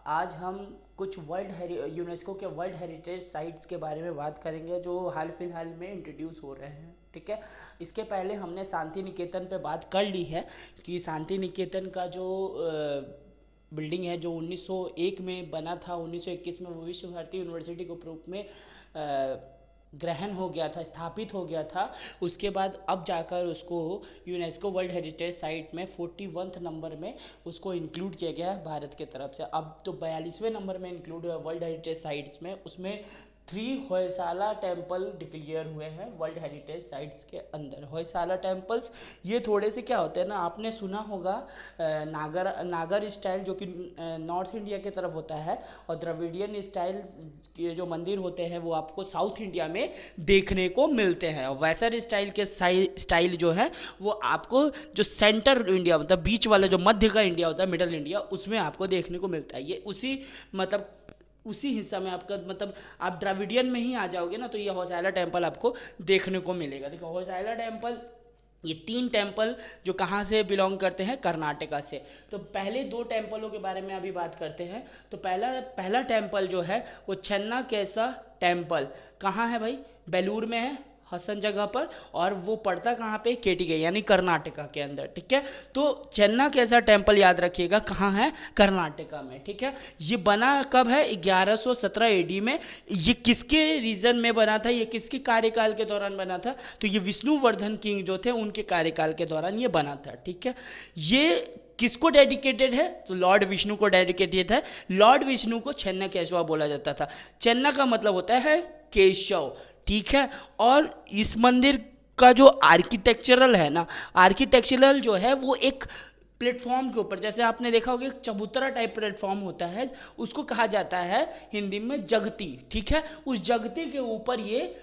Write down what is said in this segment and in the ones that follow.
आज हम कुछ यूनेस्को के वर्ल्ड हेरिटेज साइट्स के बारे में बात करेंगे जो हाल फिलहाल में इंट्रोड्यूस हो रहे हैं। ठीक है, इसके पहले हमने शांति निकेतन पे बात कर ली है कि शांति निकेतन का जो बिल्डिंग है जो 1901 में बना था, 1921 में वो विश्व भारती यूनिवर्सिटी के रूप में ग्रहण हो गया था, स्थापित हो गया था। उसके बाद अब जाकर उसको यूनेस्को वर्ल्ड हेरिटेज साइट में 41 नंबर में उसको इंक्लूड किया गया है भारत के तरफ से। अब तो 42वें नंबर में इंक्लूड हुआ वर्ल्ड हेरिटेज साइट्स में। उसमें 3 होयसाला टेम्पल डिक्लेयर हुए हैं वर्ल्ड हेरिटेज साइट्स के अंदर। होयसाला टेम्पल्स ये थोड़े से क्या होते हैं ना, आपने सुना होगा नागर स्टाइल जो कि नॉर्थ इंडिया की तरफ होता है, और द्रविडियन स्टाइल के जो मंदिर होते हैं वो आपको साउथ इंडिया में देखने को मिलते हैं। और वैसर स्टाइल के स्टाइल जो है वो आपको जो सेंटर इंडिया मतलब बीच वाला जो मध्य का इंडिया होता है, मिडल इंडिया, उसमें आपको देखने को मिलता है। ये उसी हिस्सा में आपका मतलब आप द्रविडियन में ही आ जाओगे ना, तो ये होयसाला टेम्पल आपको देखने को मिलेगा। देखो होयसाला टेम्पल, ये 3 टेम्पल जो कहाँ से बिलोंग करते हैं, कर्नाटका से। तो पहले 2 टेम्पलों के बारे में अभी बात करते हैं। तो पहला टेम्पल जो है वो चन्ना कैसा टेम्पल कहाँ है भाई, बेलूर में है, हसन जगह पर, और वो पड़ता कहाँ पे, केटीगई यानी कर्नाटका के अंदर। ठीक है, तो चन्ना कैसा टेम्पल याद रखिएगा कहाँ है, कर्नाटका में। ठीक है, ये बना कब है, 1117 एडी में। ये किसके रीजन में बना था, ये किसके कार्यकाल के दौरान बना था, तो ये विष्णुवर्धन किंग जो थे उनके कार्यकाल के दौरान ये बना था। ठीक है, ये किसको डेडिकेटेड है, तो लॉर्ड विष्णु को डेडिकेटेड है। लॉर्ड विष्णु को चन्ना केशवा बोला जाता था। चन्ना का मतलब होता है केशव। ठीक है, और इस मंदिर का जो आर्किटेक्चरल है ना, आर्किटेक्चरल जो है वो एक प्लेटफॉर्म के ऊपर, जैसे आपने देखा होगा एक चबूतरा टाइप प्लेटफॉर्म होता है, उसको कहा जाता है हिंदी में जगती। ठीक है, उस जगती के ऊपर ये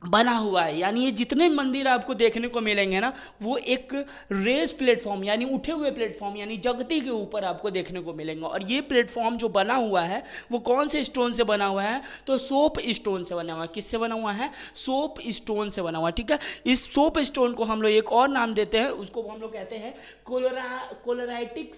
बना हुआ है। यानी ये जितने मंदिर आपको देखने को मिलेंगे ना, वो एक रेस प्लेटफॉर्म यानी उठे हुए प्लेटफॉर्म यानी जगती के ऊपर आपको देखने को मिलेंगे। और ये प्लेटफॉर्म जो बना हुआ है वो कौन से स्टोन से बना हुआ है, तो सोप स्टोन से बना हुआ है। किससे बना हुआ है, सोप स्टोन से बना हुआ है। ठीक है, इस सोप स्टोन को हम लोग एक और नाम देते हैं, उसको हम लोग कहते हैं कोलोराइटिक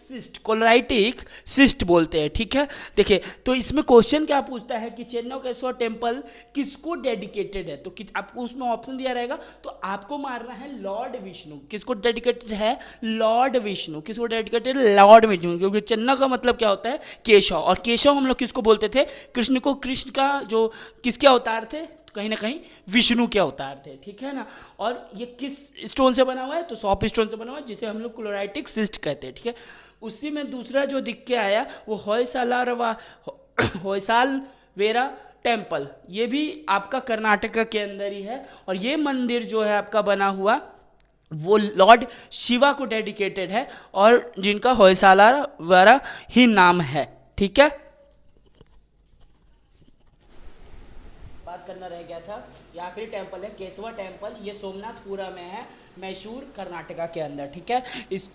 सिस्ट बोलते हैं। ठीक है, देखिए तो इसमें क्वेश्चन क्या पूछता है कि चेन्नई केशव टेम्पल किसको डेडिकेटेड है, तो आपको उसमें ऑप्शन दिया रहेगा, तो आपको मारना है लॉर्ड विष्णु। किसको डेडिकेटेड है, लॉर्ड विष्णु। किसको डेडिकेटेड, लॉर्ड विष्णु, क्योंकि चन्ना का मतलब क्या होता है, केशव। और केशव हम लोग किसको बोलते थे, कृष्ण को। कृष्ण का जो किसके अवतार थे, कहीं ना कहीं विष्णु के अवतार थे। ठीक है ना, और ये किस स्टोन से बना हुआ है, तो सॉप स्टोन से बना हुआ है, जिसे हम लोग क्लोराइटिक सिस्ट कहते हैं। ठीक है, उसी में दूसरा जो दिख के आया वो होयसाल वेरा टेम्पल, ये भी आपका कर्नाटका के अंदर ही है। और ये मंदिर जो है आपका बना हुआ वो लॉर्ड शिवा को डेडिकेटेड है, और जिनका होयसाला वेरा ही नाम है। ठीक है, बात करना रह गया था, ये आखिरी टेम्पल है केशवा टेम्पल। ये सोमनाथपुरा में है, मैसूर कर्नाटका के अंदर। ठीक है,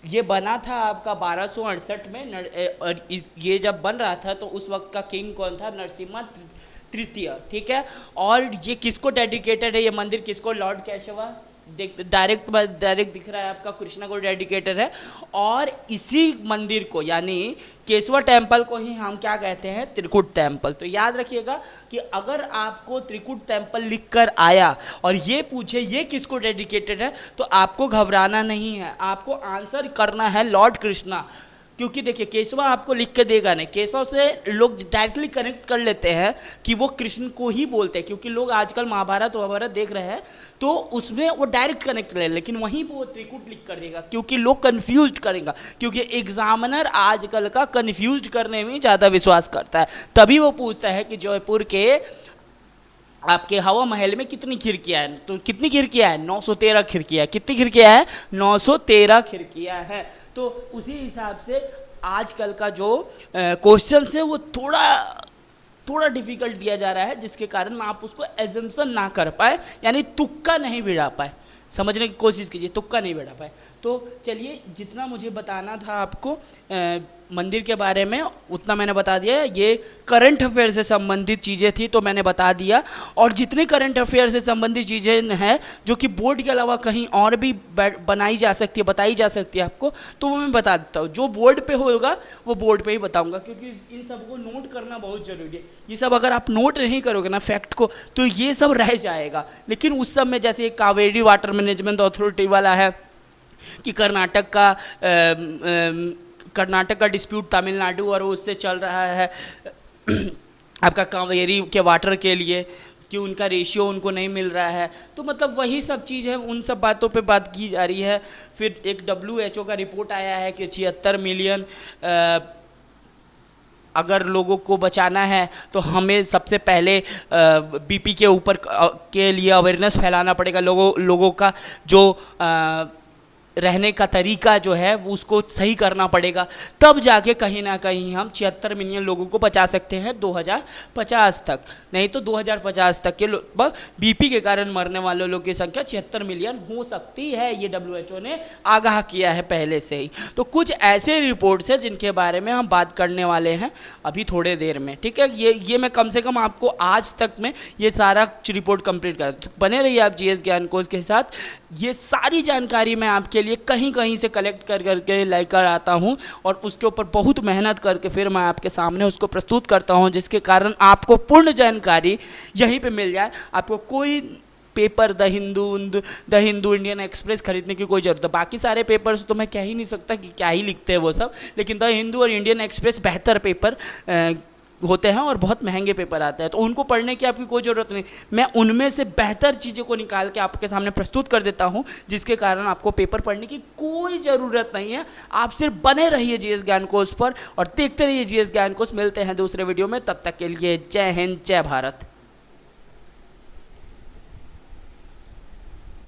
ये बना था आपका 1268 में। और ये जब बन रहा था तो उस वक्त का किंग कौन था, नरसिम्हा तृतीय। ठीक है, और ये किसको डेडिकेटेड है, ये मंदिर किसको, लॉर्ड केशवा, डायरेक्ट दिख रहा है आपका, कृष्णा को डेडिकेटेड है। और इसी मंदिर को यानी केशवा टेम्पल को ही हम क्या कहते हैं, त्रिकुट टेम्पल। तो याद रखिएगा कि अगर आपको त्रिकुट टेम्पल लिख कर आया और ये पूछे ये किसको डेडिकेटेड है, तो आपको घबराना नहीं है, आपको आंसर करना है लॉर्ड कृष्णा। क्योंकि देखिए केशवा आपको लिख के देगा नहीं, केशव से लोग डायरेक्टली कनेक्ट कर लेते हैं कि वो कृष्ण को ही बोलते हैं, क्योंकि लोग आजकल महाभारत देख रहे हैं तो उसमें वो डायरेक्ट कनेक्ट रहे, लेकिन वहीं पर वो त्रिकुट लिख कर देगा क्योंकि लोग कन्फ्यूज करेगा, क्योंकि एग्जामिनर आजकल का कन्फ्यूज करने में ज़्यादा विश्वास करता है। तभी वो पूछता है कि जयपुर के आपके हवा महल में कितनी खिड़कियाँ हैं, तो कितनी खिड़कियाँ हैं, 913 खिड़कियाँ। कितनी खिड़कियाँ हैं, 913 खिड़कियाँ हैं। तो उसी हिसाब से आजकल का जो क्वेश्चन है वो थोड़ा डिफिकल्ट दिया जा रहा है, जिसके कारण आप उसको एजम्पशन ना कर पाए, यानी तुक्का नहीं भिड़ा पाए। समझने की कोशिश कीजिए, तुक्का नहीं भिड़ा पाए। तो चलिए, जितना मुझे बताना था आपको मंदिर के बारे में उतना मैंने बता दिया। ये करंट अफेयर से संबंधित चीज़ें थी तो मैंने बता दिया, और जितनी करंट अफेयर से संबंधित चीज़ें हैं जो कि बोर्ड के अलावा कहीं और भी बनाई जा सकती है, बताई जा सकती है आपको, तो वो मैं बता देता हूँ। जो बोर्ड पे होगा वो बोर्ड पे ही बताऊँगा, क्योंकि इन सबको नोट करना बहुत ज़रूरी है। ये सब अगर आप नोट नहीं करोगे ना फैक्ट को, तो ये सब रह जाएगा। लेकिन उस सब में जैसे कावेरी वाटर मैनेजमेंट अथॉरिटी वाला है कि कर्नाटक का डिस्प्यूट तमिलनाडु और उससे चल रहा है आपका कावेरी के वाटर के लिए, कि उनका रेशियो उनको नहीं मिल रहा है। तो मतलब वही सब चीज़ है, उन सब बातों पे बात की जा रही है। फिर एक WHO का रिपोर्ट आया है कि 76 मिलियन अगर लोगों को बचाना है तो हमें सबसे पहले BP के ऊपर के लिए अवेयरनेस फैलाना पड़ेगा। लोगों का जो रहने का तरीका जो है वो उसको सही करना पड़ेगा, तब जाके कहीं ना कहीं हम 76 मिलियन लोगों को बचा सकते हैं 2050 तक। नहीं तो 2050 तक के लगभग BP के कारण मरने वाले लोगों की संख्या 76 मिलियन हो सकती है, ये WHO ने आगाह किया है पहले से ही। तो कुछ ऐसे रिपोर्ट्स हैं जिनके बारे में हम बात करने वाले हैं अभी थोड़े देर में, ठीक है। ये मैं कम से कम आपको आज तक में ये सारा रिपोर्ट कंप्लीट कर, बने रहिए आप GS ज्ञान कोश के साथ। ये सारी जानकारी मैं आपके लिए कहीं कहीं से कलेक्ट करके लेकर आता हूँ, और उसके ऊपर बहुत मेहनत करके फिर मैं आपके सामने उसको प्रस्तुत करता हूँ, जिसके कारण आपको पूर्ण जानकारी यहीं पे मिल जाए। आपको कोई paper the Hindu Indian express खरीदने की कोई ज़रूरत है। बाकी सारे पेपर्स तो मैं कह ही नहीं सकता कि क्या ही लिखते हैं वो सब, लेकिन द हिंदू और इंडियन एक्सप्रेस बेहतर पेपर होते हैं और बहुत महंगे पेपर आते हैं, तो उनको पढ़ने की आपकी कोई ज़रूरत नहीं। मैं उनमें से बेहतर चीज़ों को निकाल के आपके सामने प्रस्तुत कर देता हूं, जिसके कारण आपको पेपर पढ़ने की कोई ज़रूरत नहीं है। आप सिर्फ बने रहिए GS ज्ञान कोश पर और देखते रहिए GS ज्ञान कोश। मिलते हैं दूसरे वीडियो में, तब तक के लिए जय हिंद, जय भारत।